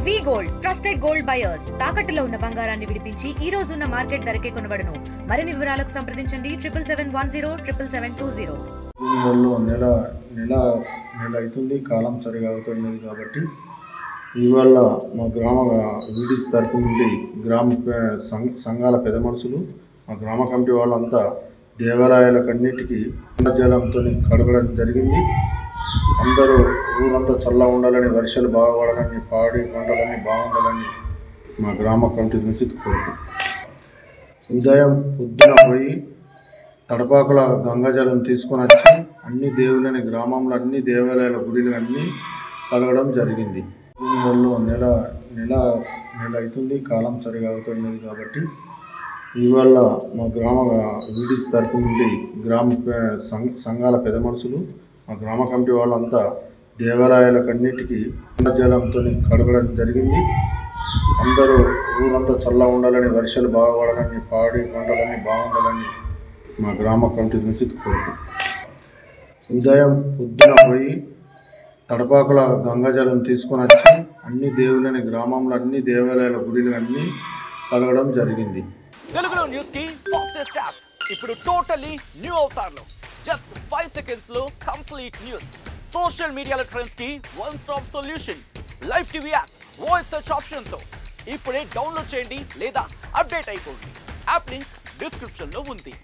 వి gold trusted gold buyers తాకట్టులో ఉన్న బంగారాన్ని విడిపించి ఈ రోజు ఉన్న మార్కెట్ ధరకే కొనబడును. మరిన్ని వివరాలకు సంప్రదించండి 7710772020. నెల అవుతుంది, కాలం సరిగా అవుతున్నది కాబట్టి ఇవాళ మా గ్రామ వీడిస్ తరపు నుండి గ్రామ సంఘాల పెద్ద మనుషులు మా గ్రామ కమిటీ వాళ్ళంతా దేవాలయాలకన్నిటికీ జలంతో కడగడం జరిగింది. అందరూ ఊరంతా చల్లగా ఉండాలని, వర్షాలు బాగా పడాలని, పాడి పంటలన్నీ బాగుండాలని మా గ్రామ కమిటీ నుంచి కోరుకుంటున్నాం. ఉదయం పొద్దున పోయి తడపాకుల గంగాజలం తీసుకొని వచ్చి అన్ని దేవుళ్ళని గ్రామంలో అన్ని దేవాలయాల గుడిలు అన్నీ కడగడం జరిగింది. దీనివల్ల నెల అవుతుంది, కాలం సరిగా అవుతున్నది కాబట్టి ఇవాళ మా గ్రామ వీడిస్ తరపు నుండి గ్రామ సంఘాల పెద్ద మనుషులు మా గ్రామ కమిటీ వాళ్ళంతా దేవాలయాలకన్నిటికీ జలంతో కడగడం జరిగింది. అందరూ ఊరంతా చల్లగా ఉండాలని, వర్షాలు బాగా పడాలని, పాడి పంటలన్నీ బాగుండాలని మా గ్రామ కమిటీ నుంచి కోరుకుంటున్నాం. ఉదయం పొద్దున పోయి తడపాకుల గంగాజలం తీసుకొని వచ్చి అన్ని దేవుళ్ళని గ్రామంలో అన్ని దేవాలయాల గుడిలు అన్నీ కడగడం జరిగింది. తెలుగులో న్యూస్ కి ఫాస్టెస్ట్ యాప్ ఇప్పుడు టోటల్లీ న్యూ అవతార్లో జస్ట్ 5 seconds లో కంప్లీట్ న్యూస్. సోషల్ మీడియాలో ట్రెండ్స్ కి one stop solution. Live TV app voice search option తో ఇప్పుడే డౌన్లోడ్ చేయండి లేదా అప్డేట్ అయిపోండి. యాప్ లింక్ డిస్క్రిప్షన్ లో ఉంది.